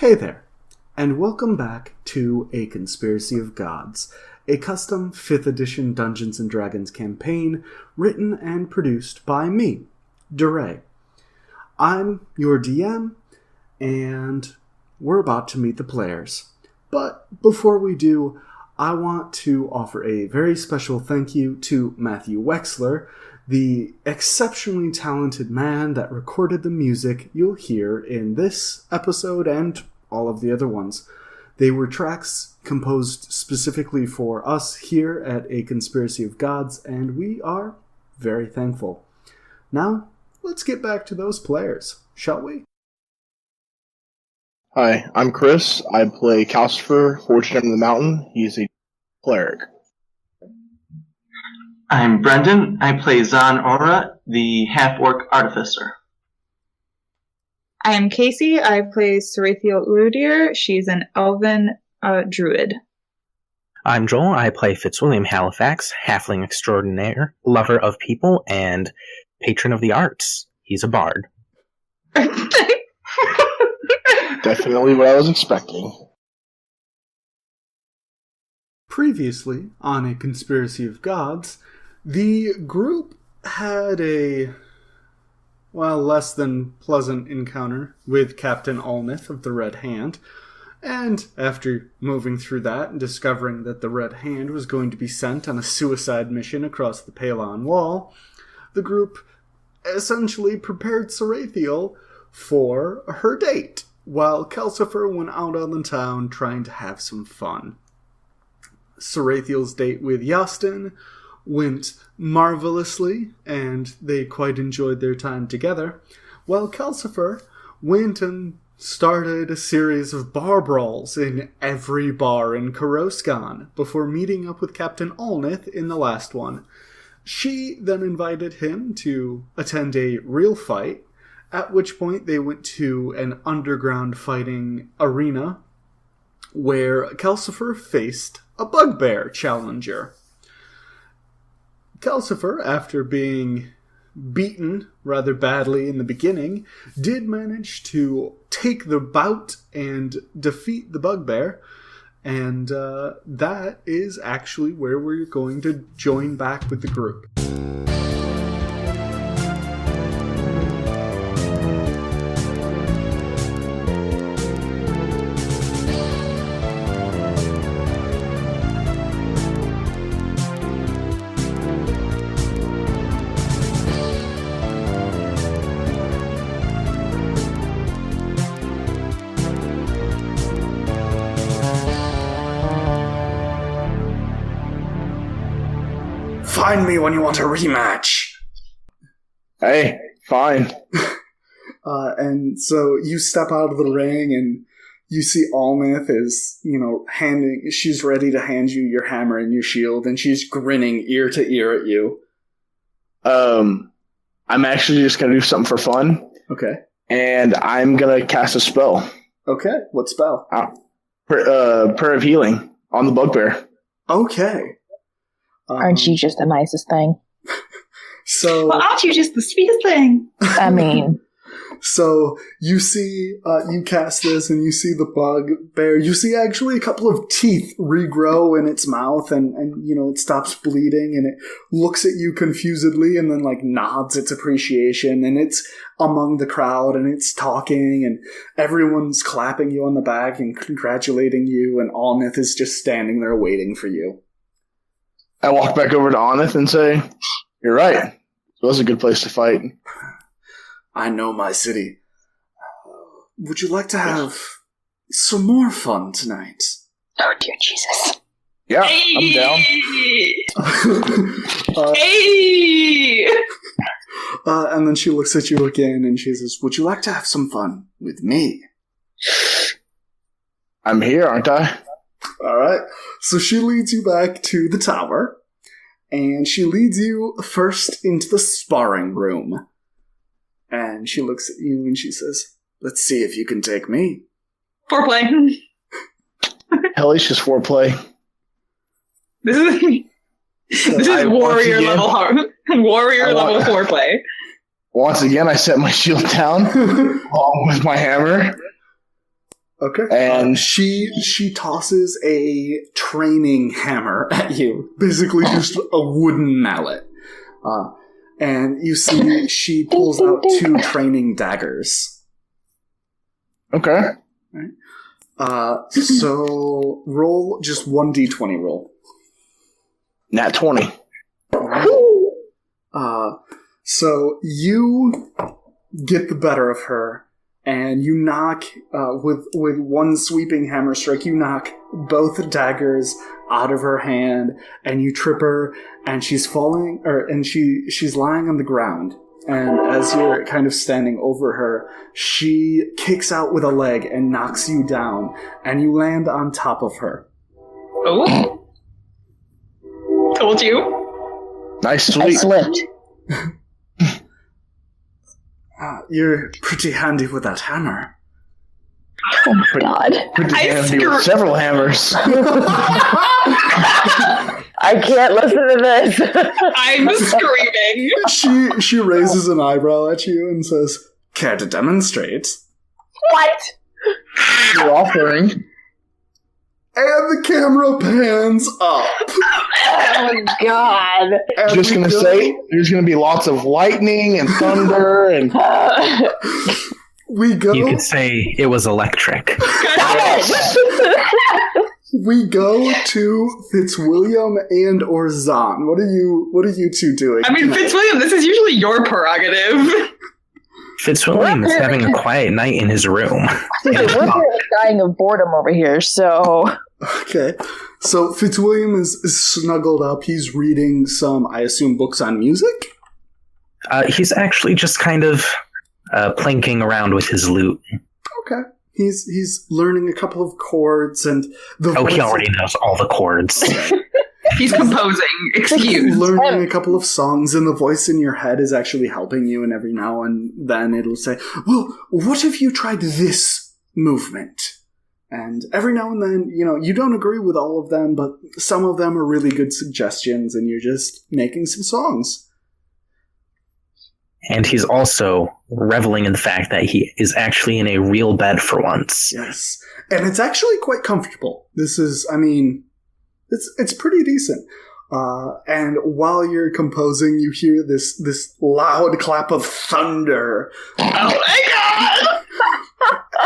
Hey there, and welcome back to A Conspiracy of Gods, a custom 5th edition Dungeons & Dragons campaign written and produced by me, DeRay. I'm your DM, and we're about to meet the players. But before we do, I want to offer a very special thank you to Matthew Wexler, the exceptionally talented man that recorded the music you'll hear in this episode and all of the other ones. They were tracks composed specifically for us here at A Conspiracy of Gods, and we are very thankful. Now, let's get back to those players, shall we? Hi, I'm Chris. I play Calcifer, Fortune of the Mountain. He's a cleric. I'm Brendan. I play Zan Aura, the half-orc artificer. I am Casey. I play Sarathiel Urudir. She's an elven druid. I'm Joel. I play Fitzwilliam Halifax, halfling extraordinaire, lover of people, and patron of the arts. He's a bard. Definitely what I was expecting. Previously, on A Conspiracy of Gods, the group had a, less than pleasant encounter with Captain Alnith of the Red Hand, and after moving through that and discovering that the Red Hand was going to be sent on a suicide mission across the Palon Wall, the group essentially prepared Sarathiel for her date, while Calcifer went out on the town trying to have some fun. Sarathiel's date with Yastin went marvelously, and they quite enjoyed their time together, while Calcifer went and started a series of bar brawls in every bar in Coruscant before meeting up with Captain Alnith in the last one. She then invited him to attend a real fight, at which point they went to an underground fighting arena where Calcifer faced a bugbear challenger. Calcifer, after being beaten rather badly in the beginning, did manage to take the bout and defeat the bugbear, and that is actually where we're going to join back with the group. Find me when you want a rematch. Hey, fine. And so you step out of the ring and you see Alnith is, she's ready to hand you your hammer and your shield, and she's grinning ear to ear at you. I'm actually just gonna do something for fun. Okay. And I'm gonna cast a spell. Okay, what spell? Prayer of Healing on the bugbear. Okay. Aren't you just the nicest thing? So, Well, aren't you just the sweetest thing? I mean, so you see, you cast this and you see the bugbear. You see actually a couple of teeth regrow in its mouth, and it stops bleeding, and it looks at you confusedly and then nods its appreciation, and it's among the crowd and it's talking, and everyone's clapping you on the back and congratulating you, and Alnith is just standing there waiting for you. I walk back over to Aneth and say, "You're right. It was a good place to fight." I know my city. Would you like to have some more fun tonight? oh dear Jesus. Yeah, Hey! I'm down. Hey! And then she looks at you again and she says, would you like to have some fun with me? I'm here, aren't I? Alright, so she leads you back to the tower, and she leads you first into the sparring room. And she looks at you and she says, let's see if you can take me. Foreplay. Hellacious foreplay. This is warrior level level foreplay. Once again, I set my shield down along with my hammer. Okay. And she tosses a training hammer at you. Basically just a wooden mallet. And you see she pulls out 2 training daggers. okay. So roll just 1d20 roll. Nat 20. So you get the better of her, and you knock with one sweeping hammer strike. You knock both daggers out of her hand, and you trip her, and she's falling, and she's lying on the ground. And as you're kind of standing over her, she kicks out with a leg and knocks you down, and you land on top of her. Oh. Told you. Nice I sweep. slipped. You're pretty handy with that hammer. Oh my god. Pretty I handy with several hammers. I can't listen to this. I'm screaming. She raises an eyebrow at you and says, "Care to demonstrate?" What? You're offering. And the camera pans up. Oh god. And Just we gonna go- say, there's gonna be lots of lightning and thunder and we go. You could say it was electric. We go to Fitzwilliam and or Zahn. What are you two doing? I mean, Fitzwilliam, this is usually your prerogative. Fitzwilliam is having a quiet night in his room. We're dying of boredom over here, so Okay. So Fitzwilliam is snuggled up. He's reading some, I assume, books on music? He's actually just kind of plinking around with his lute. Okay. He's learning a couple of chords and the Oh, he voice- already knows all the chords. He's composing. Excuse. learning a couple of songs, and the voice in your head is actually helping you, and every now and then it'll say, "Well, what if you tried this movement?" And every now and then, you don't agree with all of them, but some of them are really good suggestions, and you're just making some songs. And he's also reveling in the fact that he is actually in a real bed for once. Yes. And it's actually quite comfortable. This is, it's pretty decent. And while you're composing, you hear this loud clap of thunder. Oh my god!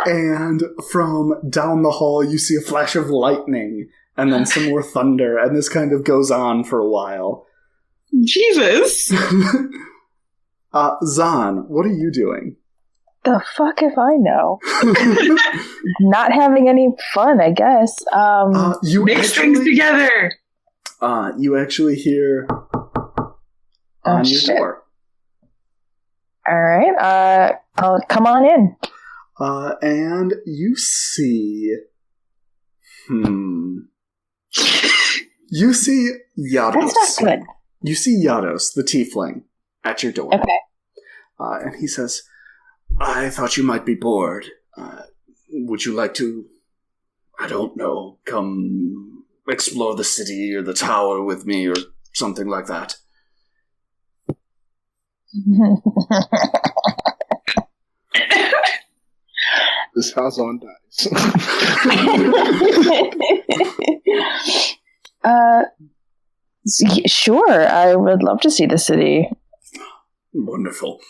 And from down the hall, you see a flash of lightning, and then some more thunder, and this kind of goes on for a while. Jesus. Zahn, what are you doing? the fuck if I know? Not having any fun, I guess. You Mix things actually, together. you actually hear on your shit. door. All right. I'll come on in. And you see... You see Yados. That's not good. You see Yados, the tiefling, at your door. Okay. And he says, "I thought you might be bored. Would you like to, I don't know, come explore the city or the tower with me or something like that?" this house on dice. Sure. I would love to see the city. Wonderful.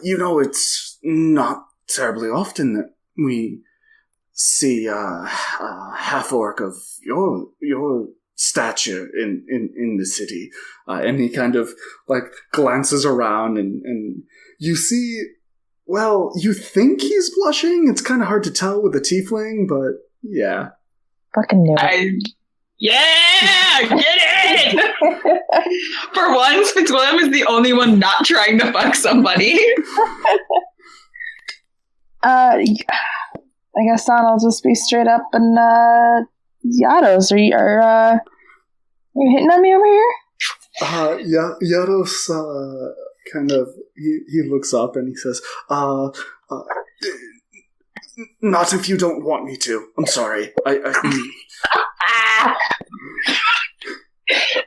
It's not terribly often that we see a half-orc of your stature in the city. And he kind of, glances around and you see, well, you think he's blushing. It's kind of hard to tell with a tiefling, but yeah. Fucking knew it. Yeah! Get it! For once, Fitzwilliam is the only one not trying to fuck somebody. I guess I'll just be straight up and, Yados, are you hitting on me over here? Yados, kind of, he looks up and he says, not if you don't want me to. I'm sorry.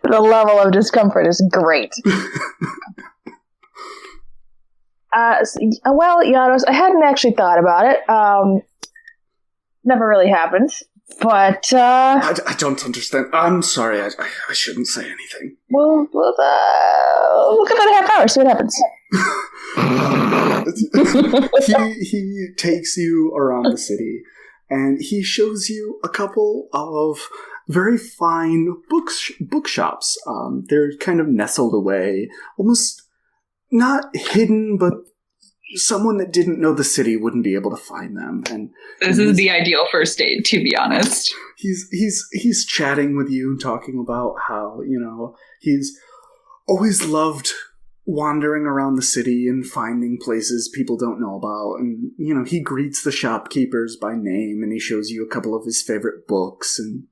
The level of discomfort is great. Well, Yados, I hadn't actually thought about it. never really happens. But I don't understand. I'm sorry. I shouldn't say anything. we'll give it a half hour. See what happens. He takes you around the city, and he shows you a couple of very fine bookshops. They're kind of nestled away, almost not hidden, but someone that didn't know the city wouldn't be able to find them. And This is the ideal first date, to be honest. he's chatting with you and talking about how, he's always loved wandering around the city and finding places people don't know about. And, he greets the shopkeepers by name, and he shows you a couple of his favorite books. And,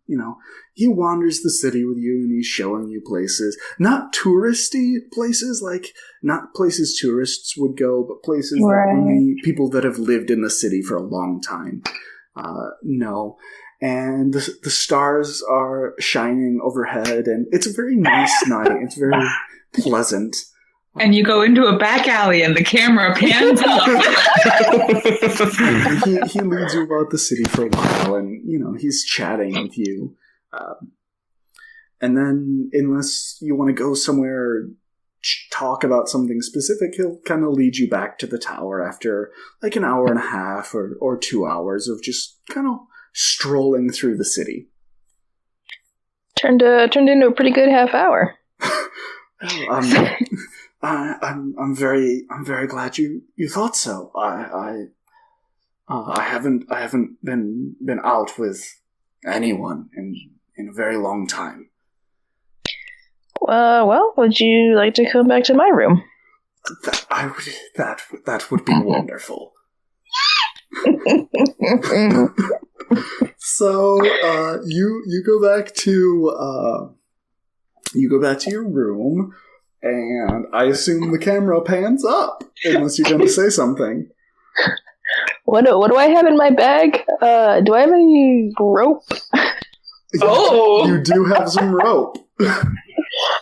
he wanders the city with you, and he's showing you places. Not touristy places, like not places tourists would go, but places that only people that have lived in the city for a long time know. And the stars are shining overhead, and it's a very nice night. It's very pleasant. And you go into a back alley and the camera pans up. he leads you about the city for a while, and, he's chatting with you. And then, unless you want to go somewhere, talk about something specific, he'll kind of lead you back to the tower after like an hour and a half or 2 hours of just kind of strolling through the city. Turned into a pretty good half hour. I'm very glad you thought so. I haven't been out with anyone in a very long time. Well, would you like to come back to my room? That would be wonderful. So you go back to your room. And I assume the camera pans up, unless you're going to say something. What do I have in my bag? Do I have any rope? Oh! You do have some rope.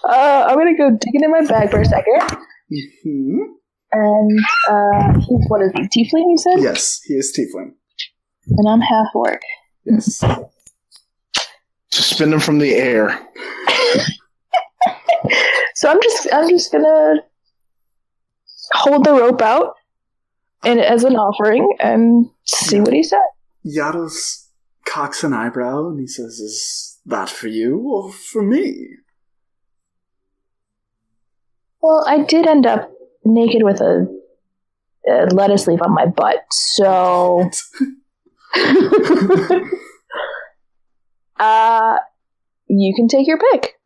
I'm going to go digging in my bag for a second. Mm-hmm. And what is he, tiefling, you said? Yes, he is tiefling. And I'm half orc. Yes. Suspend him from the air. So I'm just gonna hold the rope out and as an offering and see what he said. Yados cocks an eyebrow and he says, "Is that for you or for me?" Well, I did end up naked with a lettuce leaf on my butt, so you can take your pick.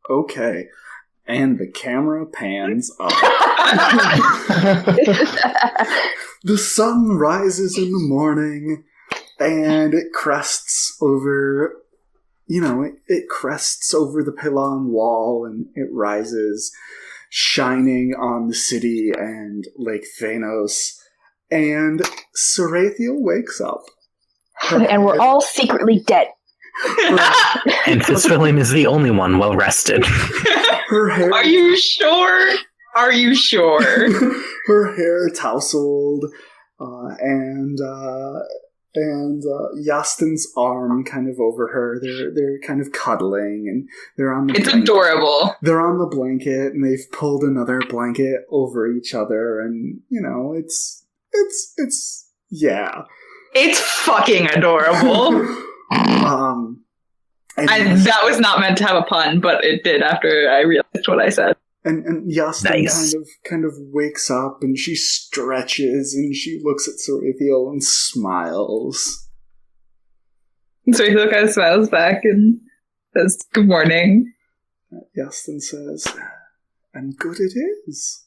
Okay. And the camera pans up. The sun rises in the morning, and it crests over, it crests over the pylon wall, and it rises, shining on the city and Lake Thanos. And Sarathiel wakes up. And we're all secretly dead. And Fitzwilliam is the only one well rested. Her hair. Are you sure? Are you sure? Her hair tousled, and Yastin's arm kind of over her. They're kind of cuddling, and they're on the It's blanket. adorable. They're on the blanket, and they've pulled another blanket over each other, and it's yeah. It's fucking adorable. That was not meant to have a pun, but it did after I realized what I said. And Yastin Nice. kind of wakes up, and she stretches, and she looks at Sarathiel and smiles. So he kind of smiles back and says, "Good morning." Yastin says, "And good it is."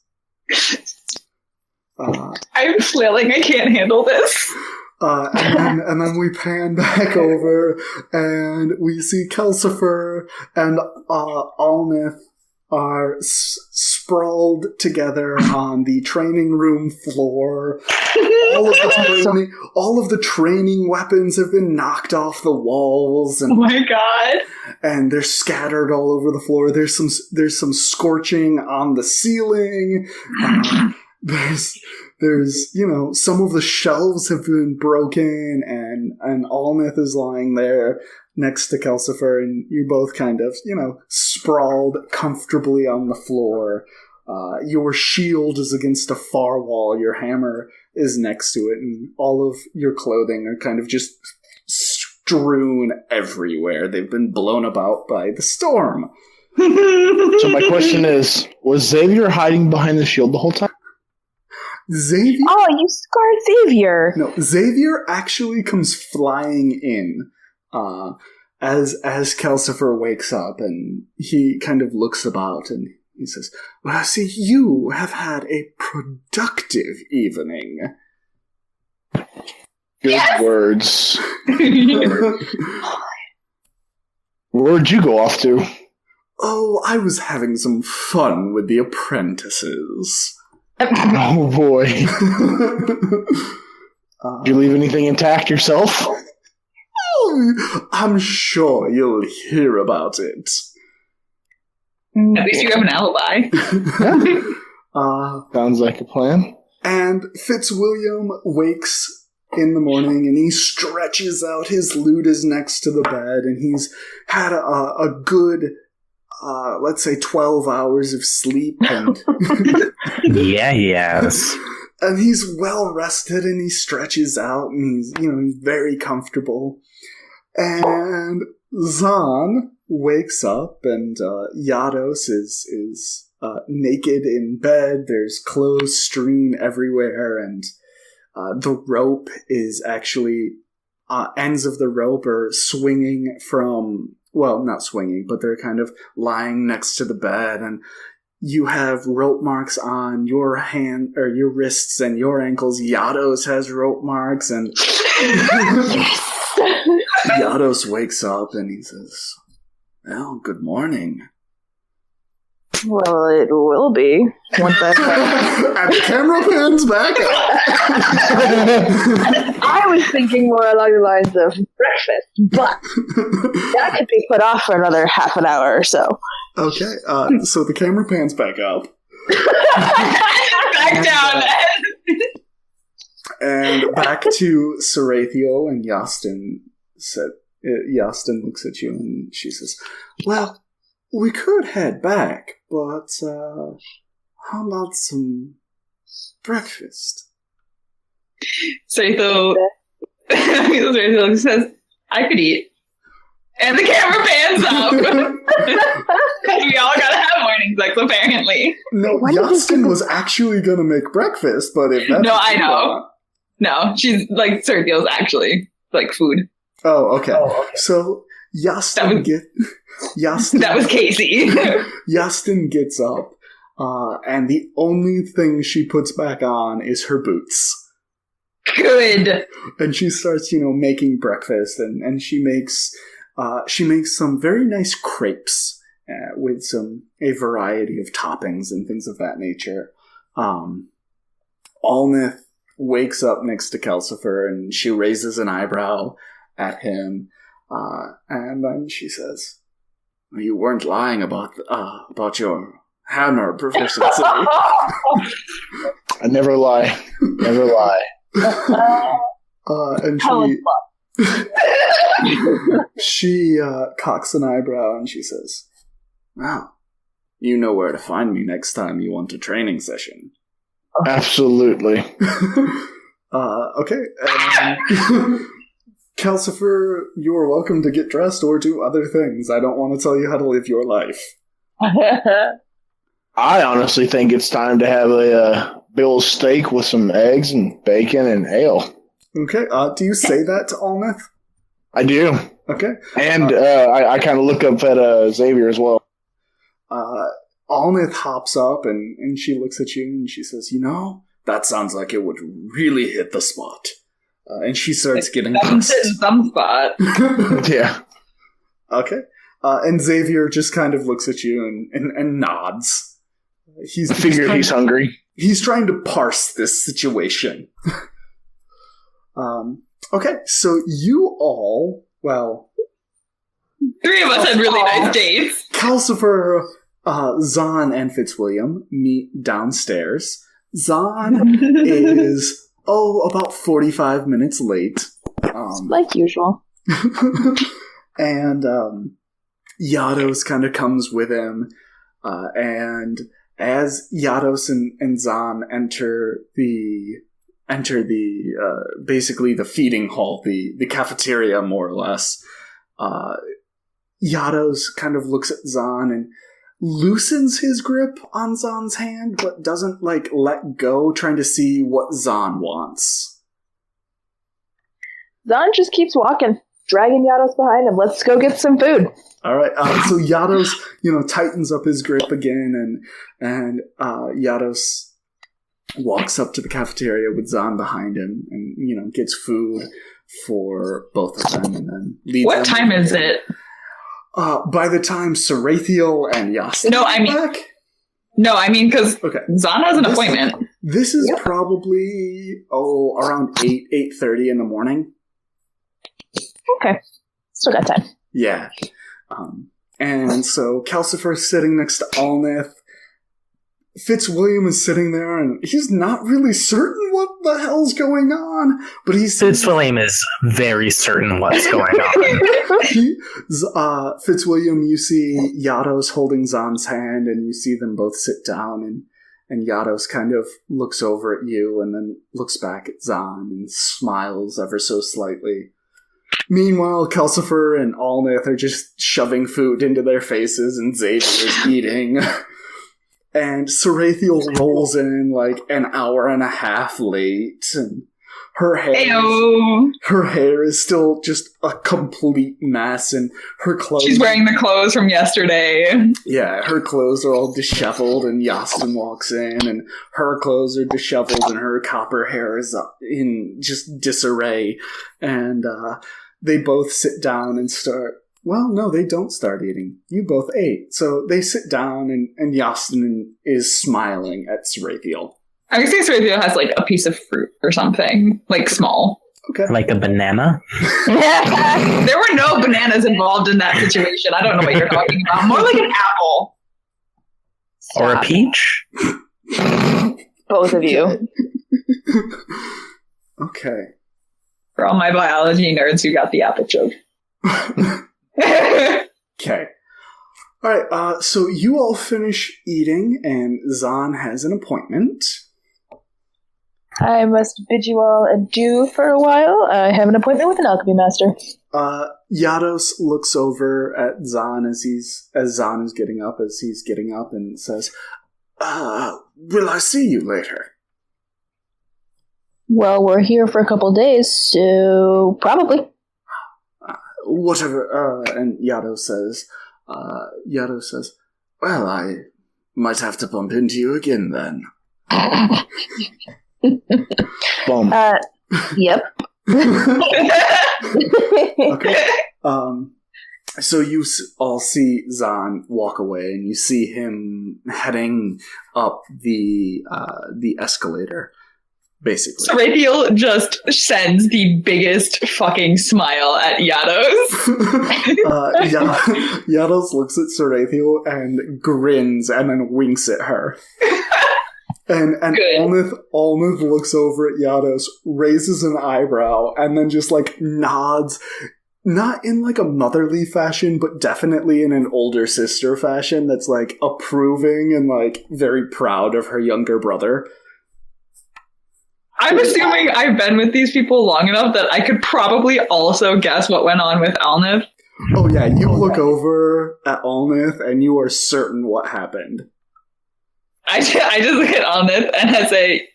I'm flailing. I can't handle this. And then we pan back over, and we see Kelsifer and Alnith are sprawled together on the training room floor. All of the training weapons have been knocked off the walls, Oh and my god. and they're scattered all over the floor. There's some scorching on the ceiling. There's There's, some of the shelves have been broken, and Alnith is lying there next to Kelsifer, and you're both kind of, sprawled comfortably on the floor. Your shield is against a far wall, your hammer is next to it, and all of your clothing are kind of just strewn everywhere. They've been blown about by the storm. So my question is, was Xavier hiding behind the shield the whole time? Xavier? Oh, you scarred Xavier. No, Xavier actually comes flying in as Kelsifer wakes up, and he kind of looks about and he says, "Well, I see you have had a productive evening." Good words. Where'd you go off to? Oh, I was having some fun with the apprentices. Oh boy. Did you leave anything intact yourself? I'm sure you'll hear about it. At least you have an alibi. Sounds like a plan. And Fitzwilliam wakes in the morning and he stretches out. His lute is next to the bed, and he's had a good, let's say, 12 hours of sleep. And Yes. And he's well rested, and he stretches out, and he's very comfortable. And Zahn wakes up, and Yados is naked in bed. There's clothes strewn everywhere, and the rope is actually ends of the rope are swinging from, well, not swinging, but they're kind of lying next to the bed, and you have rope marks on your hand or your wrists and your ankles. Yados has rope marks, and Yados wakes up and he says, "Well, good morning." Well, it will be once I've And the camera pans back up. I was thinking more along the lines of breakfast, but that could be put off for another half an hour or so. Okay, so the camera pans back up. Back down. And back to Sarathiel, and Yastin looks at you and she says, "Well, we could head back, but how about some breakfast?" Sarathiel says, "I could eat." And the camera pans up. Because we all gotta have morning sex, apparently. No, Yastin was actually gonna make breakfast, but if that's No, what I you know. want- No, she's like, Sarathiel's actually like food. Oh, okay. So Yastin That was Casey. Yastin gets up, and the only thing she puts back on is her boots. Good. And she starts, making breakfast, and she makes some very nice crepes with a variety of toppings and things of that nature. Alnith wakes up next to Kelsifer, and she raises an eyebrow at him, and then she says, "You weren't lying about your hammer proficiency." I never lie. Never lie. And she cocks an eyebrow and she says, "Well, you know where to find me next time you want a training session." Absolutely. Okay. Kelsifer, you are welcome to get dressed or do other things. I don't want to tell you how to live your life. I honestly think it's time to have a Bill's steak with some eggs and bacon and ale. Okay. Do you say that to Alnith? I do. Okay. And I kind of look up at Xavier as well. Alnith hops up and she looks at you and she says, "That sounds like it would really hit the spot." And she starts getting dressed. In some spot. Yeah. Okay. And Xavier just kind of looks at you and nods. I figure he's hungry. He's trying to parse this situation. Okay, so you all, well... 3 of us had really nice dates. Calcifer, Zahn, and Fitzwilliam meet downstairs. Zahn is, about 45 minutes late. Like usual. And Yados kind of comes with him. And as Yados and Zahn enter the basically the feeding hall, the cafeteria, more or less, Yados kind of looks at Zahn and loosens his grip on Zahn's hand, but doesn't, let go, trying to see what Zahn wants. Zahn just keeps walking, dragging Yados behind him. Let's go get some food. All right, so Yados, tightens up his grip again, and Yados walks up to the cafeteria with Zahn behind him and, gets food for both of them and then leads What them time is it? By the time Sarathiel and Yasin back... No, I mean, because Okay. Zahn has an appointment. This is probably, around 8:30 in the morning. Okay. Still got time. Yeah. And so Calcifer's sitting next to Alnith. Fitzwilliam is sitting there, and he's not really certain what the hell's going on, but he's... Fitzwilliam is very certain what's going on. Fitzwilliam, you see Yados holding Zahn's hand, and you see them both sit down, and Yados kind of looks over at you, and then looks back at Zahn, and smiles ever so slightly. Meanwhile, Calcifer and Alnith are just shoving food into their faces, and Xavier's eating. And Sarathiel rolls in an hour and a half late, and her hair is still just a complete mess, and her clothes... She's wearing the clothes from yesterday. Yeah, her clothes are all disheveled, and Yastin walks in, and her clothes are disheveled, and her copper hair is in just disarray. And they both sit down and start... Well, no, they don't start eating. You both ate. So they sit down, and Yastin is smiling at Sarathiel. I would say Sarathiel has a piece of fruit or something, small. Okay. Like a banana? There were no bananas involved in that situation. I don't know what you're talking about. More like an apple. Or a peach? Both of you. Okay. For all my biology nerds who got the apple joke. Okay. Alright, so you all finish eating, and Zahn has an appointment. I must bid you all adieu for a while. I have an appointment with an alchemy master. Yados looks over at Zahn as Zahn is getting up, and says, will I see you later? Well, we're here for a couple days, so probably. Whatever, and Yados says, well, I might have to bump into you again then. Boom. Yep. Okay. So you all see Zahn walk away, and you see him heading up the escalator, basically. Sarathiel just sends the biggest fucking smile at Yados. Yados looks at Sarathiel and grins, and then winks at her. And Alnith looks over at Yados, raises an eyebrow, and then just nods. Not in a motherly fashion, but definitely in an older sister fashion that's approving and very proud of her younger brother. I'm assuming I've been with these people long enough that I could probably also guess what went on with Alnith. Oh yeah, you look over at Alnith and you are certain what happened. I just look at Alnith and I say,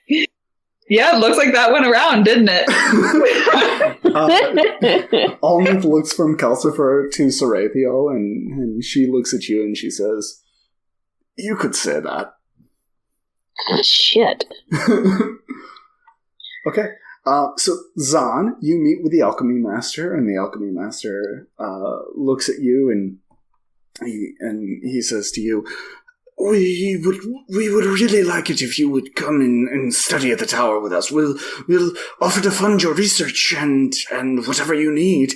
yeah, it looks like that went around, didn't it? Alnith looks from Calcifer to Sarathiel, and she looks at you and she says, you could say that. Shit. Okay. So Zahn, you meet with the alchemy master, and the alchemy master looks at you and he says to you, We would really like it if you would come in and study at the tower with us. We'll offer to fund your research and whatever you need.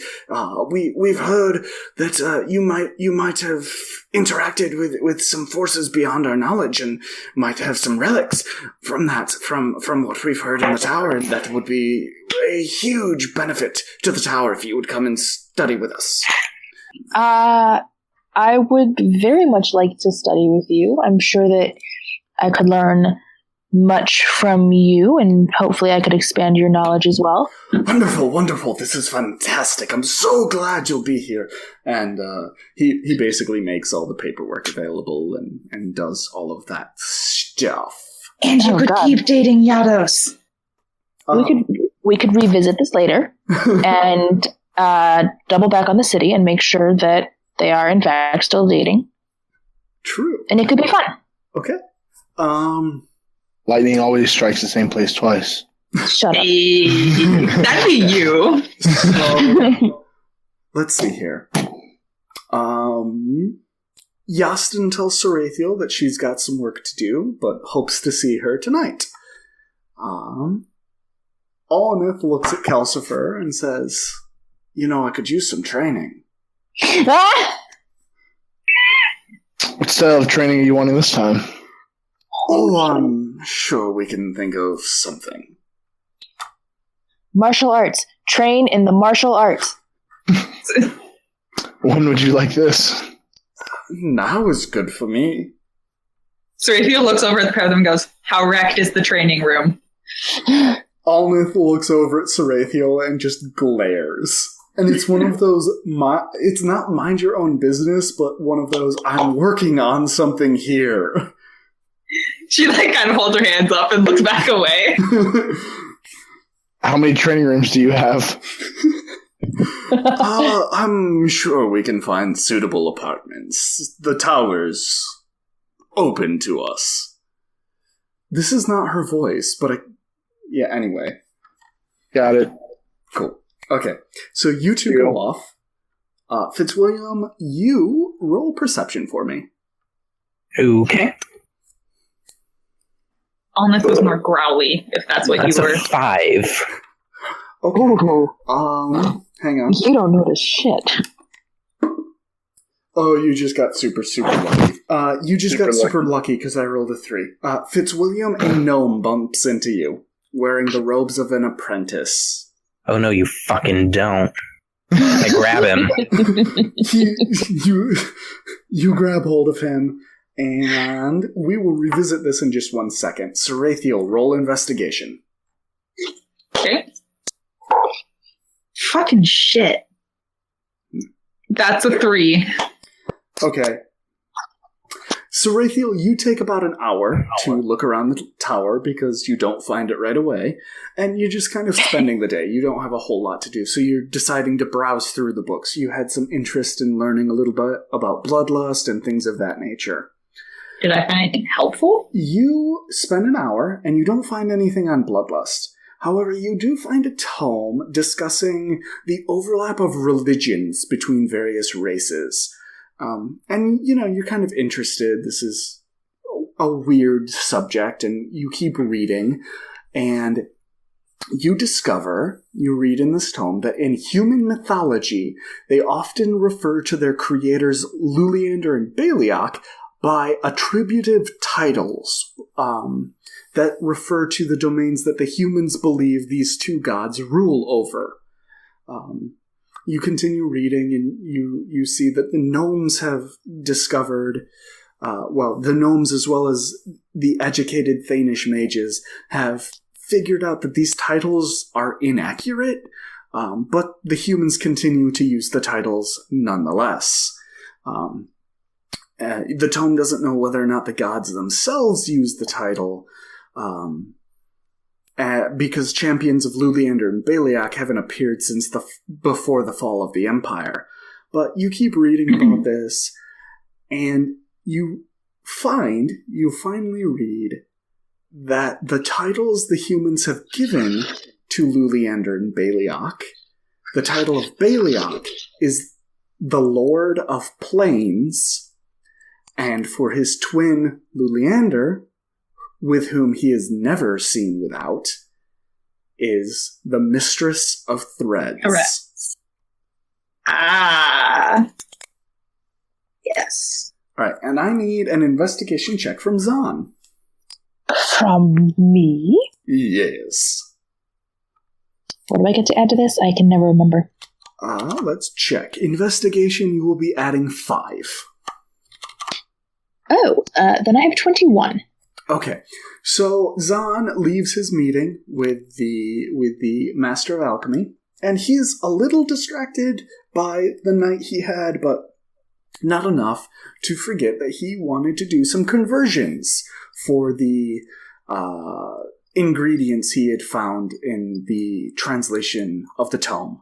We've heard that you might have interacted with some forces beyond our knowledge and might have some relics from that. From what we've heard in the tower, that would be a huge benefit to the tower if you would come and study with us. I would very much like to study with you. I'm sure that I could learn much from you, and hopefully I could expand your knowledge as well. Wonderful, wonderful. This is fantastic. I'm so glad you'll be here. And he basically makes all the paperwork available and does all of that stuff. And you could keep dating Yados. We could revisit this later and double back on the city and make sure that they are, in fact, still dating. True. And it could be fun. Okay. Lightning always strikes the same place twice. Shut up. That'd be you. So, let's see here. Yastin tells Sarathiel that she's got some work to do, but hopes to see her tonight. Alnith looks at Calcifer and says, I could use some training. What style of training are you wanting this time? Oh, I'm sure we can think of something. Martial arts. Train in the martial arts. When would you like this? Now is good for me. Sarathiel looks over at the pair of them and goes, how wrecked is the training room? Alnith looks over at Sarathiel and just glares. And it's one of those, it's not mind your own business, but one of those, I'm working on something here. She kind of holds her hands up and looks back away. How many training rooms do you have? I'm sure we can find suitable apartments. The tower's open to us. This is not her voice, but anyway. Got it. Cool. Okay, so you two go off. Fitzwilliam, you roll perception for me. Okay. Alnith was more growly, if that's what That's you were. a 5. Okay. Hang on. You don't notice shit. Oh, you just got super lucky. You just got super lucky because I rolled a 3. Fitzwilliam, a gnome bumps into you, wearing the robes of an apprentice. Oh no, you fucking don't. I grab him. You grab hold of him, and we will revisit this in just 1 second. Sarathiel, roll investigation. Okay. Fucking shit. That's a 3. Okay. Sarathiel, you take about an hour to look around the tower because you don't find it right away, and you're just kind of spending the day. You don't have a whole lot to do, so you're deciding to browse through the books. You had some interest in learning a little bit about bloodlust and things of that nature. Did I find anything helpful? You spend an hour, and you don't find anything on bloodlust. However, you do find a tome discussing the overlap of religions between various races. And, you're kind of interested. This is a weird subject, and you keep reading, and you read in this tome, that in human mythology, they often refer to their creators, Luliander and Baliok, by attributive titles that refer to the domains that the humans believe these two gods rule over. You continue reading, and you see that the gnomes have discovered, the gnomes as well as the educated Thanish mages have figured out that these titles are inaccurate, but the humans continue to use the titles nonetheless. The tome doesn't know whether or not the gods themselves use the title, because champions of Luliander and Baliok haven't appeared since before the fall of the Empire. But you keep reading about this, and you finally read that the titles the humans have given to Luliander and Baliok, the title of Baliok is the Lord of Plains, And for his twin, Luliander, with whom he is never seen without, is the Mistress of Threads. Correct. Ah. Yes. All right, and I need an investigation check from Zahn. From me? Yes. What do I get to add to this? I can never remember. Let's check. Investigation, you will be adding 5. Oh, then I have 21. Okay, so Zahn leaves his meeting with the Master of Alchemy, and he's a little distracted by the night he had, but not enough to forget that he wanted to do some conversions for the ingredients he had found in the translation of the tome.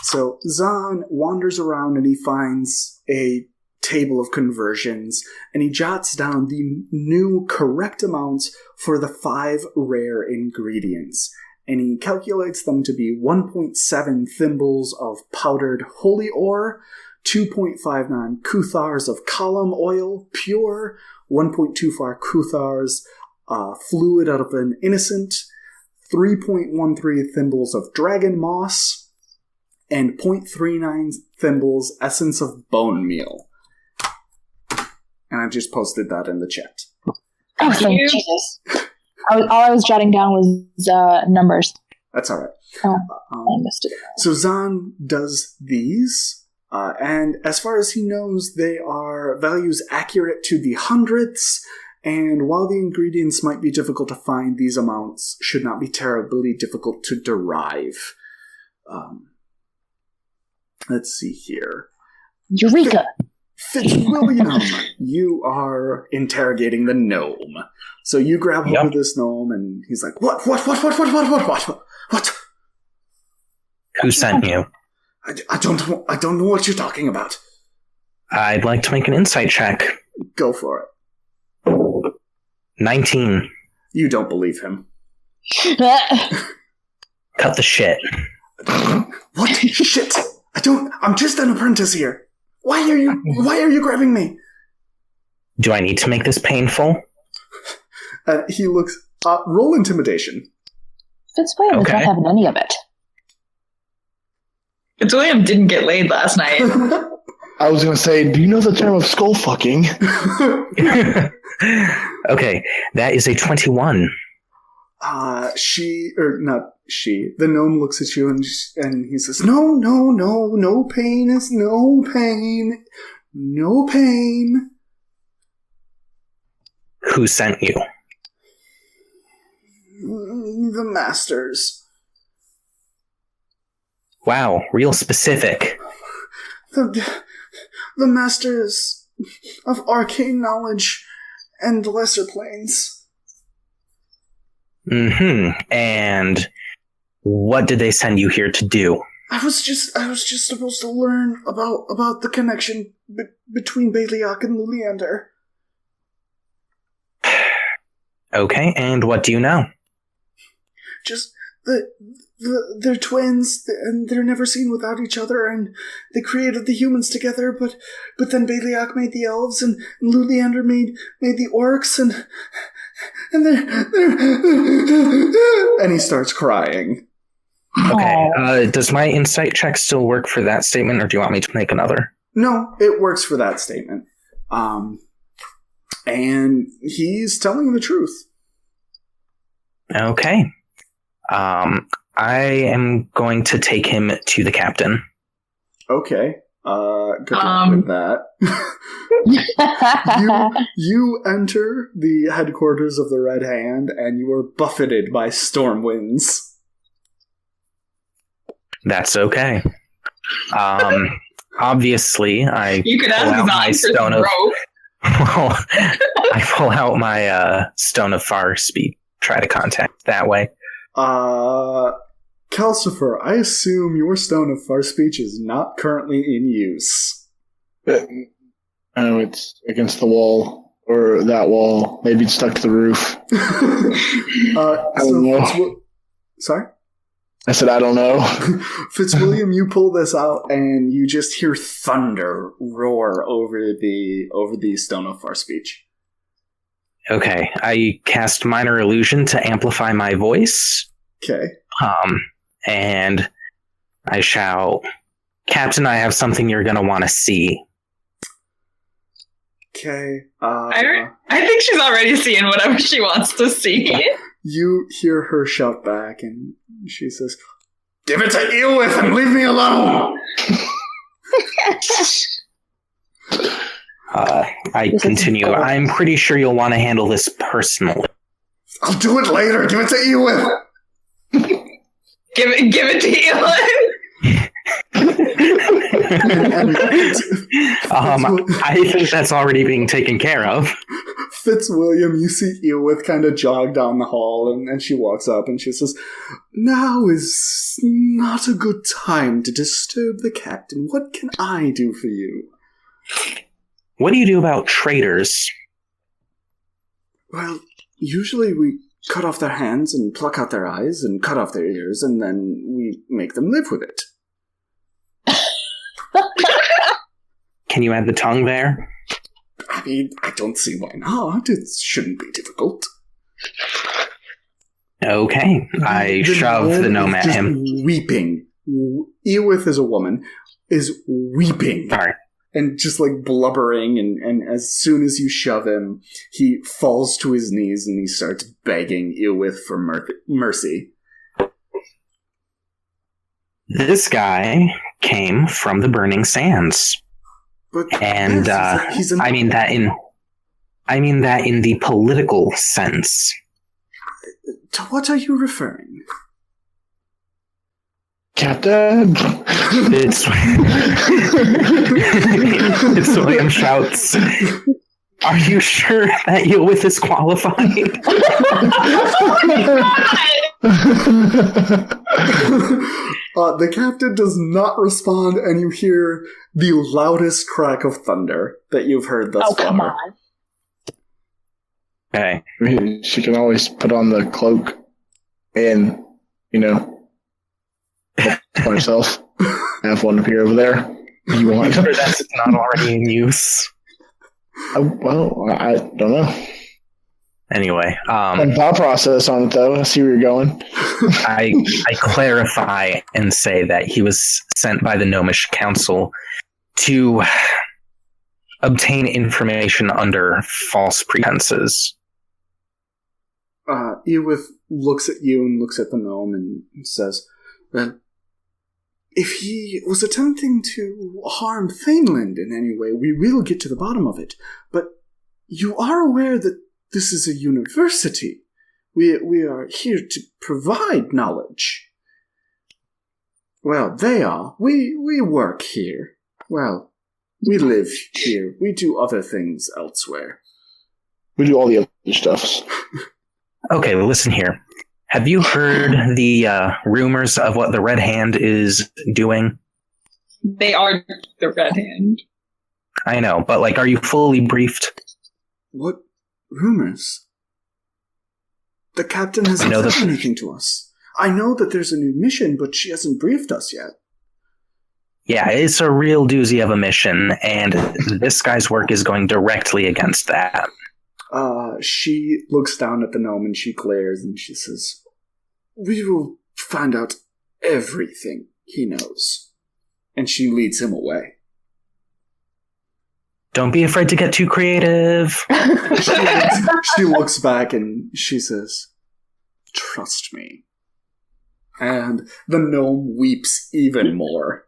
So Zahn wanders around and he finds a table of conversions, and he jots down the new correct amounts for the 5 rare ingredients, and he calculates them to be 1.7 thimbles of powdered holy ore, 2.59 kuthars of column oil, pure, 1.24 kuthars fluid out of an innocent, 3.13 thimbles of dragon moss, and 0.39 thimbles essence of bone meal. And I've just posted that in the chat. Oh, thank Jesus. All I was jotting down was numbers. That's all right. I missed it. So Zahn does these, and as far as he knows, they are values accurate to the hundredths, and while the ingredients might be difficult to find, these amounts should not be terribly difficult to derive. Let's see here. Eureka! Fitzwilliam, you are interrogating the gnome. So you grab hold of this gnome, and he's like, What? Who sent you? I don't know what you're talking about. I'd like to make an insight check. Go for it. 19. You don't believe him. Cut the shit. What? Shit! I'm just an apprentice here. Why are you grabbing me? Do I need to make this painful? He looks... roll intimidation. Fitzwilliam is not having any of it. Fitzwilliam didn't get laid last night. I was going to say, do you know the term of skull fucking? Okay, that is a 21. The gnome looks at you and he says, No pain is no pain. No pain. Who sent you? The masters. Wow, real specific. The masters of arcane knowledge and lesser planes. Mm-hmm. And what did they send you here to do? I was just supposed to learn about the connection between Beliak and Luliander. Okay, and what do you know? Just they're twins, and they're never seen without each other, and they created the humans together, but then Beliak made the elves, and Luliander made the orcs, and they're and he starts crying. Okay, does my insight check still work for that statement, or do you want me to make another? No, it works for that statement. And he's telling the truth. Okay. I am going to take him to the captain. Okay. Good luck with that. you enter the headquarters of the Red Hand, and you are buffeted by storm winds. That's okay. Obviously, you could ask my stone of rope. Well, I pull out my stone of far speed. Try to contact that way. Calcifer, I assume your stone of far speech is not currently in use. It's against the wall, or that wall. Maybe it's stuck to the roof. Sorry? I said, I don't know. Fitzwilliam, you pull this out, and you just hear thunder roar over the Stone of Far Speech. Okay, I cast Minor Illusion to amplify my voice. Okay. And I shout, Captain, I have something you're going to want to see. Okay. I think she's already seeing whatever she wants to see. You hear her shout back, and she says, "Give it to Eowith and leave me alone!" I continue. I'm pretty sure you'll want to handle this personally. I'll do it later. Give it to Eowith. Give it to Eowith. I think that's already being taken care of. Fitzwilliam, you see Eowith kind of jog down the hall, and she walks up and she says, "Now is not a good time to disturb the captain. What can I do for you?" What do you do about traitors? Well, usually we cut off their hands and pluck out their eyes and cut off their ears, and then we make them live with it. Can you add the tongue there? I mean, I don't see why not. It shouldn't be difficult. Okay, I shove the gnome at him. Weeping. Eowith is a woman, is weeping. Sorry. And just like blubbering, and as soon as you shove him, he falls to his knees and he starts begging Eowith for mercy. This guy came from the Burning Sands. But and yes, he's I mean that in the political sense. To what are you referring? Captain! It's William shouts, "Are you sure that Eowith is qualified?" The captain does not respond, and you hear the loudest crack of thunder that you've heard thus far. Oh, come on. Okay. I mean, she can always put on the cloak and, for herself. Have one appear over there. You want? Sure that's not already in use. Well, I don't know. Anyway, thought process on it though. I see where you're going. I clarify and say that he was sent by the Gnomish Council to obtain information under false pretenses. Eowith looks at you and looks at the gnome and says, "Well, if he was attempting to harm Thaneland in any way, we will get to the bottom of it. But you are aware that this is a university. We are here to provide knowledge." "Well, they are. We work here. Well, we live here. We do other things elsewhere." We do all the other stuffs. Okay, well, listen here. Have you heard the rumors of what the Red Hand is doing? They are the Red Hand. I know, but are you fully briefed? "What rumors? The captain hasn't said anything to us. I know that there's a new mission, but she hasn't briefed us yet." Yeah, it's a real doozy of a mission, and this guy's work is going directly against that. She looks down at the gnome and she glares and she says, "We will find out everything he knows." And she leads him away. Don't be afraid to get too creative. She looks back and she says, "Trust me." And the gnome weeps even more.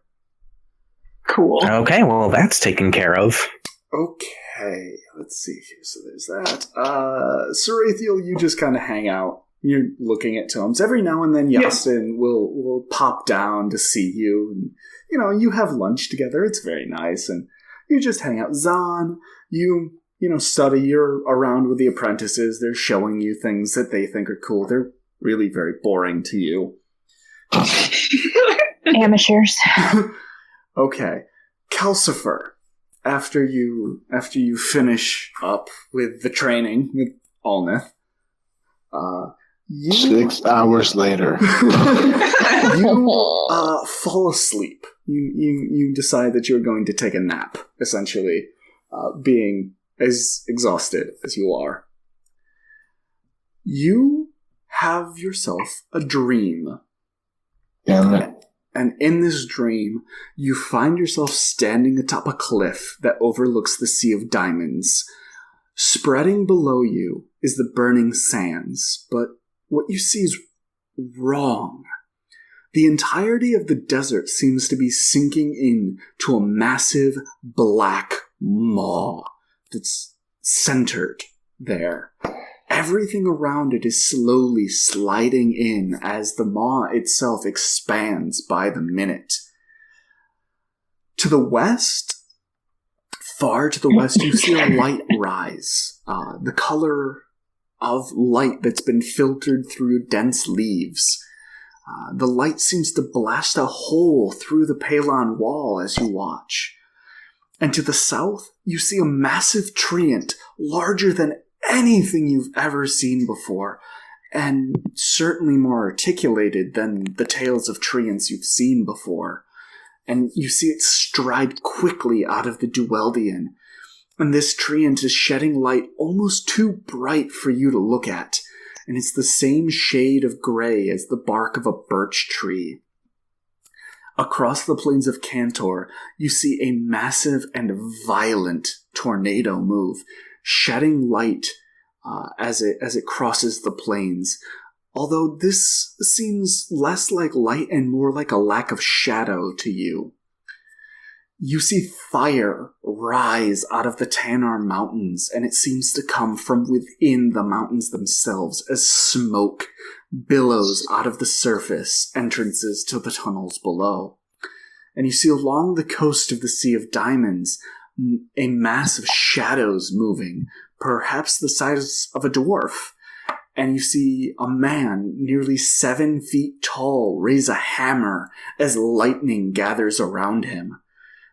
Cool. Okay, well, that's taken care of. Okay, let's see here. So there's that. Sarathiel, you just kind of hang out. You're looking at tomes. Every now and then Yasin will pop down to see you. And, you have lunch together. It's very nice. And you just hang out. Zahn, you study. You're around with the apprentices. They're showing you things that they think are cool. They're really very boring to you. Amateurs. Okay. Calcifer, after you finish up with the training with Alnith, 6 hours later. You fall asleep. You decide that you're going to take a nap, essentially, being as exhausted as you are. You have yourself a dream. Damn it. And in this dream, you find yourself standing atop a cliff that overlooks the Sea of Diamonds. Spreading below you is the burning sands, but what you see is wrong. The entirety of the desert seems to be sinking in to a massive black maw that's centered there. Everything around it is slowly sliding in as the maw itself expands by the minute. To the west, far to the west, you see a light rise. The color of light that's been filtered through dense leaves. The light seems to blast a hole through the Palon wall as you watch. And to the south, you see a massive treant, larger than anything you've ever seen before, and certainly more articulated than the tales of treants you've seen before. And you see it stride quickly out of the Dueldian, and this treant is shedding light almost too bright for you to look at, and it's the same shade of gray as the bark of a birch tree. Across the plains of Cantor, you see a massive and violent tornado move, shedding light as it crosses the plains. Although this seems less like light and more like a lack of shadow to you. You see fire rise out of the Tannar Mountains, and it seems to come from within the mountains themselves as smoke billows out of the surface entrances to the tunnels below. And you see along the coast of the Sea of Diamonds a mass of shadows moving, perhaps the size of a dwarf. And you see a man nearly 7 feet tall raise a hammer as lightning gathers around him.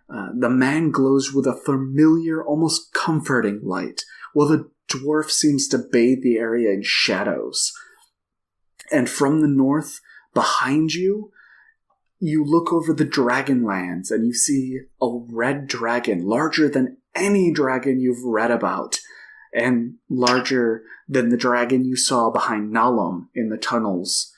The man glows with a familiar, almost comforting light, while the dwarf seems to bathe the area in shadows. And from the north, behind you, you look over the Dragonlands and you see a red dragon, larger than any dragon you've read about, and larger than the dragon you saw behind Nalum in the tunnels.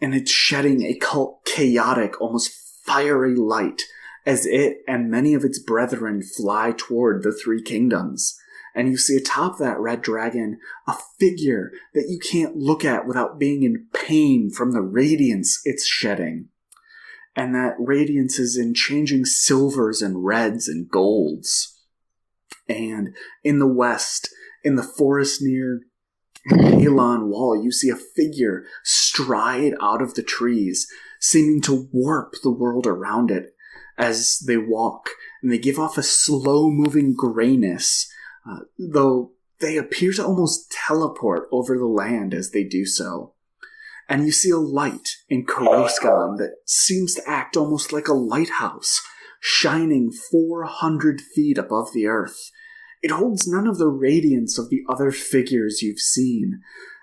And it's shedding a chaotic, almost fiery light as it and many of its brethren fly toward the Three Kingdoms. And you see atop that red dragon a figure that you can't look at without being in pain from the radiance it's shedding. And that radiance is in changing silvers and reds and golds. And in the west, in the forest near the Palon wall, you see a figure stride out of the trees, seeming to warp the world around it as they walk. And they give off a slow-moving grayness, though they appear to almost teleport over the land as they do so. And you see a light in Koroskan that seems to act almost like a lighthouse, shining 400 feet above the earth. It holds none of the radiance of the other figures you've seen,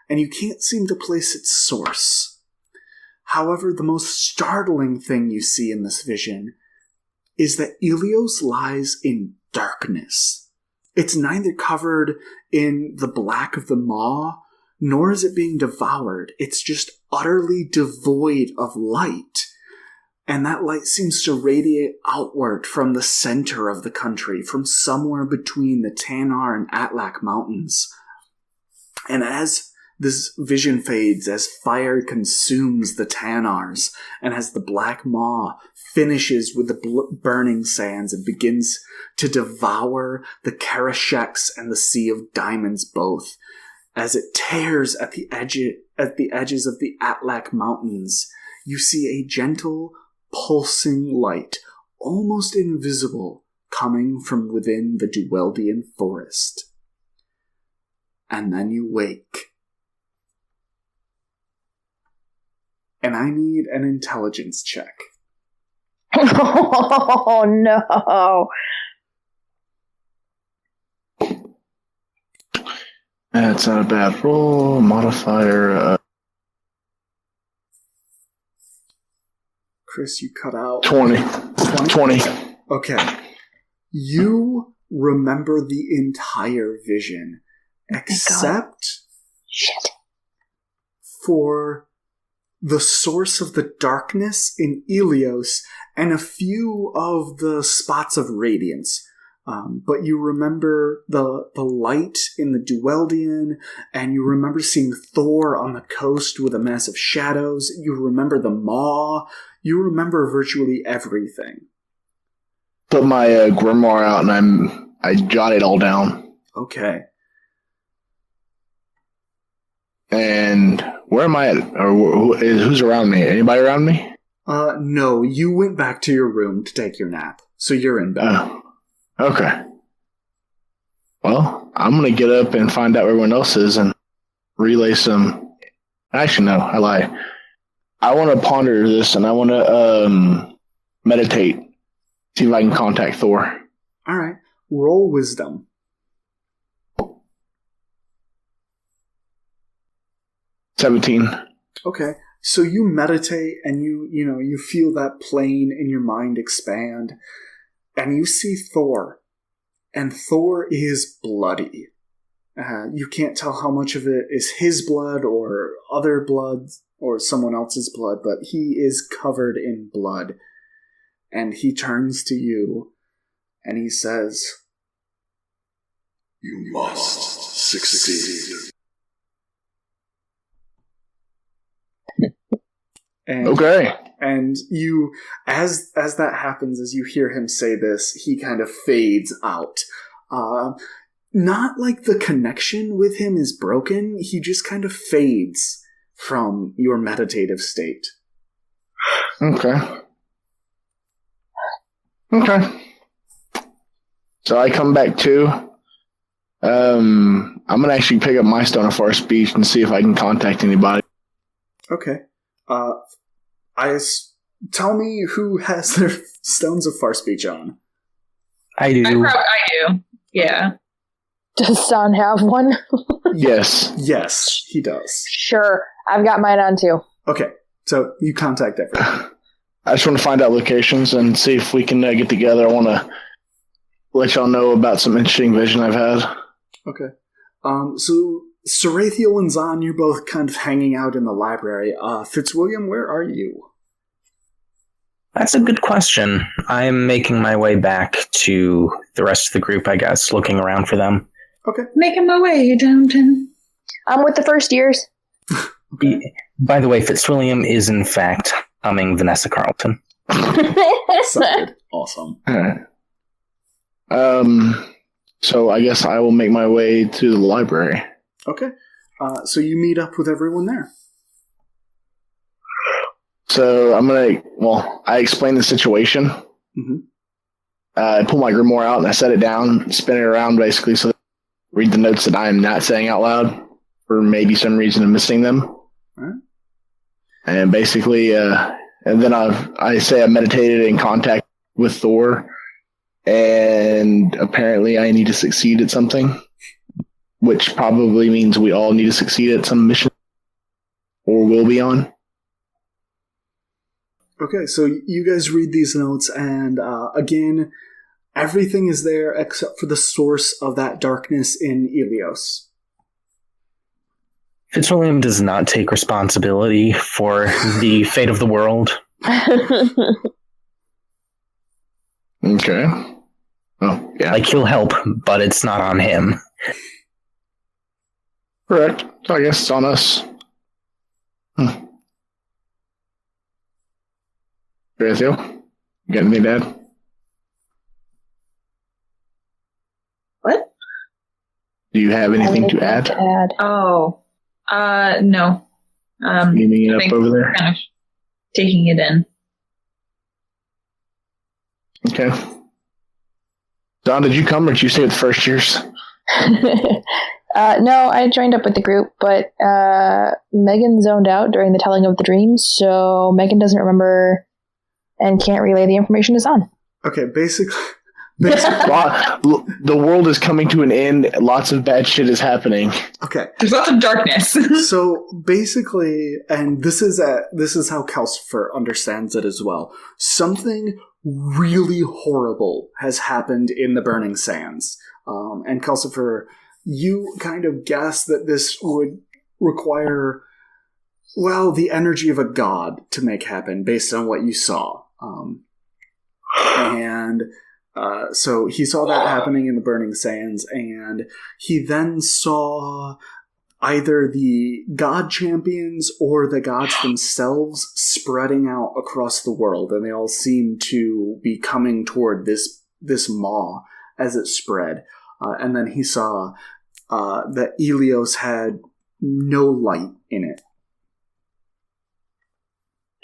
and you can't seem to place its source. However, the most startling thing you see in this vision is that Ilios lies in darkness. It's neither covered in the black of the maw, nor is it being devoured. It's just utterly devoid of light. And that light seems to radiate outward from the center of the country, from somewhere between the Tannar and Atlak mountains. And as this vision fades, as fire consumes the Tannars, and as the black maw finishes with the burning sands and begins to devour the Karasheks and the Sea of Diamonds both, as it tears at the edges of the Atlak mountains, you see a gentle, pulsing light, almost invisible, coming from within the Dueldian forest. And then you wake. And I need an intelligence check. Oh, no. That's not a bad roll. Modifier. Chris, you cut out. 20. 20. Okay. You remember the entire vision, except for the source of the darkness in Ilios and a few of the spots of radiance. But you remember the light in the Dueldian, and you remember seeing Thor on the coast with a mass of shadows. You remember the Maw. You remember virtually everything. Put my grimoire out and I jot it all down. Okay. And where am I at? Or who's around me? Anybody around me? No, you went back to your room to take your nap, so you're in bed. Okay. Well, I'm going to get up and find out where everyone else is and relay some... Actually, no, I lie. I want to ponder this and I want to meditate. See if I can contact Thor. All right. Roll wisdom. 17. Okay. So you meditate and you feel that plane in your mind expand, and you see Thor, and Thor is bloody. You can't tell how much of it is his blood or other blood or someone else's blood, but he is covered in blood. And he turns to you and he says, "You must succeed." Okay. And you, as that happens, as you hear him say this, he kind of fades out. Not like the connection with him is broken, he just kind of fades from your meditative state. Okay. So I come back too. I'm going to actually pick up my Stone of Far Speech and see if I can contact anybody. Okay. Tell me who has their Stones of Far Speech on. I do. I do. Yeah. Does San have one? Yes. Yes, he does. Sure. I've got mine on too. Okay, so you contact everyone. I just want to find out locations and see if we can get together. I want to let y'all know about some interesting vision I've had. Okay. So Sarathiel and Zahn, you're both kind of hanging out in the library. Fitzwilliam, where are you? That's a good question. I'm making my way back to the rest of the group, I guess, looking around for them. Okay. Making my way downtown. I'm with the first years. By the way, Fitzwilliam is in fact humming Vanessa Carlton. Solid. Awesome. So I guess I will make my way to the library. Okay. So you meet up with everyone there. So I explain the situation. Mm-hmm. I pull my grimoire out and I set it down, spin it around basically, so read the notes that I am not saying out loud for maybe some reason of missing them. All right. And basically, and then I say I meditated in contact with Thor, and apparently I need to succeed at something, which probably means we all need to succeed at some mission, or will be on. Okay, so you guys read these notes, and again, everything is there except for the source of that darkness in Ilios. Fitzwilliam does not take responsibility for the fate of the world. Okay. Oh, yeah. Like, he'll help, but it's not on him. Correct. So I guess it's on us. Sarathiel, you got anything to add? What? Do you have anything to add? Oh. No. Leaving it I up think over there? kind of taking it in. Okay. Don, did you come or did you stay with the first years? No, I joined up with the group, but Megan zoned out during the telling of the dreams, The world is coming to an end. Lots of bad shit is happening. Okay. There's lots of darkness. So basically, and this is how Calcifer understands it as well. Something really horrible has happened in the Burning Sands. And Calcifer, you kind of guess that this would require, well, the energy of a god to make happen based on what you saw. So he saw that happening in the Burning Sands, and he then saw either the god champions or the gods themselves spreading out across the world, and they all seemed to be coming toward this maw as it spread. And then he saw that Ilios had no light in it.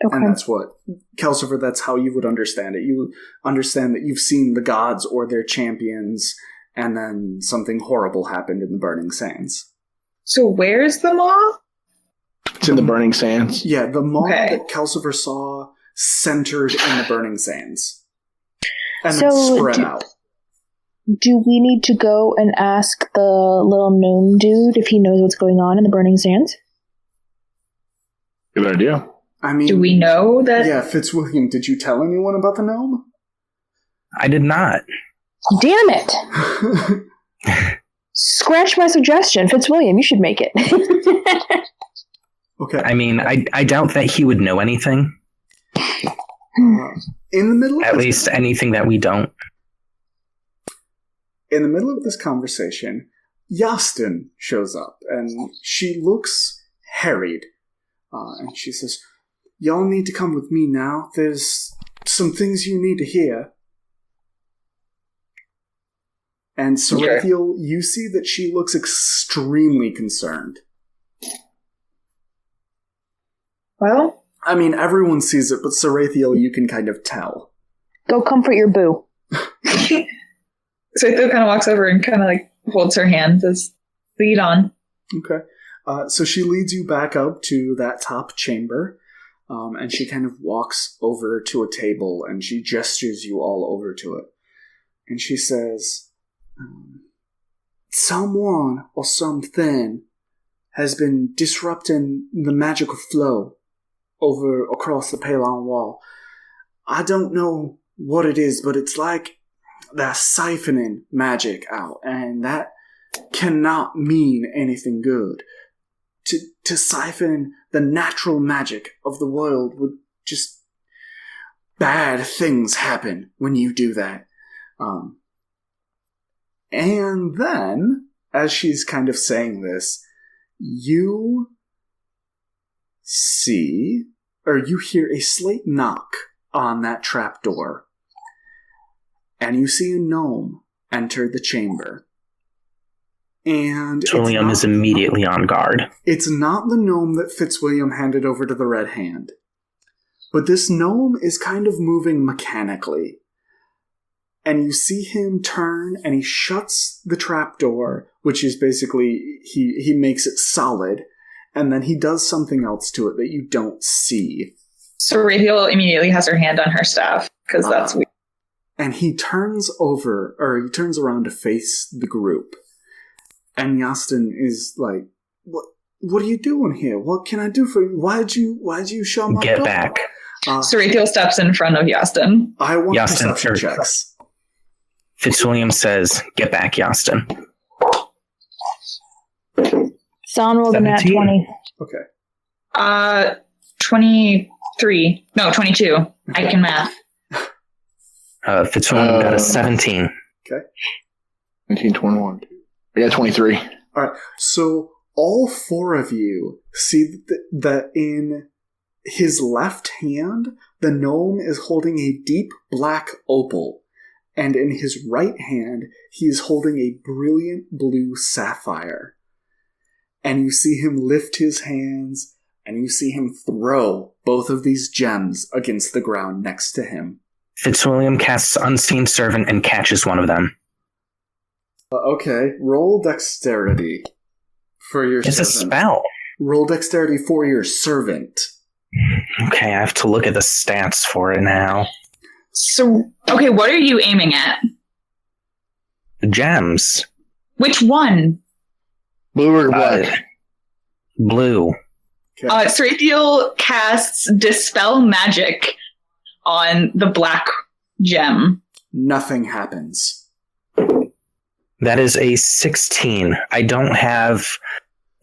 Okay. And that's what, Calcifer, that's how you would understand it. You understand that you've seen the gods or their champions, and then something horrible happened in the Burning Sands. So where's the maw? It's in the Burning Sands. Yeah, the maw Okay. that Calcifer saw centered in the Burning Sands. And So then spread out. Do we need to go and ask the little gnome dude if he knows what's going on in the Burning Sands? Good idea. I mean, Do we know that? Yeah, Fitzwilliam, did you tell anyone about the gnome? I did not. Damn it! Scratch my suggestion. Fitzwilliam, you should make it. Okay. I mean, I doubt that he would know anything. In the middle of At this- least anything that we don't. In the middle of this conversation, Yastin shows up, and she looks harried. And she says, "Y'all need to come with me now. There's some things you need to hear." And Sarathiel, you see that she looks extremely concerned. Well, I mean, everyone sees it, but Sarathiel, you can kind of tell. Go comfort your boo. so Theo kind of walks over and kind of like holds her hand, says, "Lead on." Okay. So she leads you back up to that top chamber, and she kind of walks over to a table, and she gestures you all over to it. And she says, "Someone or something has been disrupting the magical flow across the Palon Wall. I don't know what it is, but it's like they're siphoning magic out, and that cannot mean anything good. To siphon the natural magic of the world would just... bad things happen when you do that." And then, as she's kind of saying this, you see, or you hear a slight knock on that trapdoor. And you see a gnome enter the chamber. And William is immediately on guard. It's not the gnome that Fitzwilliam handed over to the Red Hand. But this gnome is kind of moving mechanically. And you see him turn, and he shuts the trapdoor, which is basically, he makes it solid, and then he does something else to it that you don't see. So Radial immediately has her hand on her staff, because that's weird. And he turns around to face the group. And Yastin is like, What are you doing here? What can I do for you? Why'd you shut my door? Get back. So Radial steps in front of Yastin. I want Yastin perception checks. Fitzwilliam says, "Get back, Yastin." Son rolled a nat 17. 20. Okay. 23. No, 22. I can math. Fitzwilliam got a 17. 1921. I got 23. All right. So all four of you see that in his left hand, the gnome is holding a deep black opal. And in his right hand, he is holding a brilliant blue sapphire. And you see him lift his hands, and you see him throw both of these gems against the ground next to him. Fitzwilliam casts Unseen Servant and catches one of them. Okay, roll dexterity for your It's a servant. spell. Roll dexterity for your servant. Okay, I have to look at the stats for it now. So, okay, what are you aiming at? gems. Which one? Blue or black? Blue. Sarathiel casts Dispel Magic on the black gem. Nothing happens. That is a 16. I don't have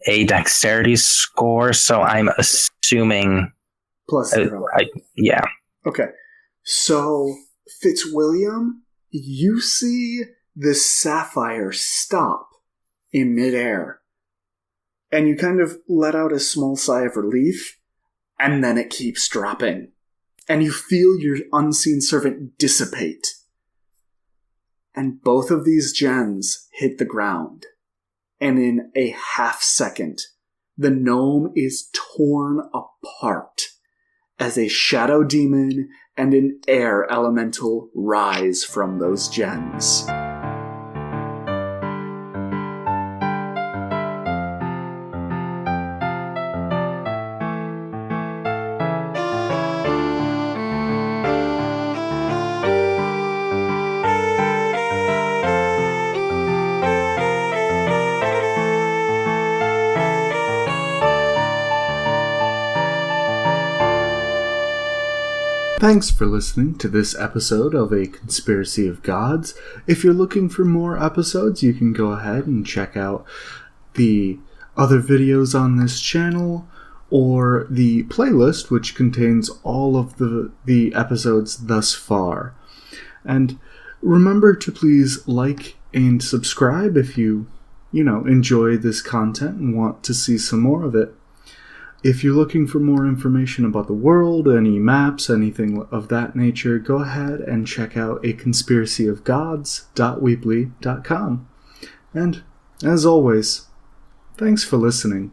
a dexterity score, so I'm assuming... Plus 0. Yeah. Okay. So, Fitzwilliam, you see the sapphire stop in midair. And you kind of let out a small sigh of relief, and then it keeps dropping. And you feel your unseen servant dissipate. And both of these gems hit the ground. And in a half second, the gnome is torn apart as a shadow demon and an air elemental rise from those gems. Thanks for listening to this episode of A Conspiracy of Gods. If you're looking for more episodes, you can go ahead and check out the other videos on this channel or the playlist, which contains all of the episodes thus far. And remember to please like and subscribe if you enjoy this content and want to see some more of it. If you're looking for more information about the world, any maps, anything of that nature, go ahead and check out aconspiracyofgods.weebly.com. And, as always, thanks for listening.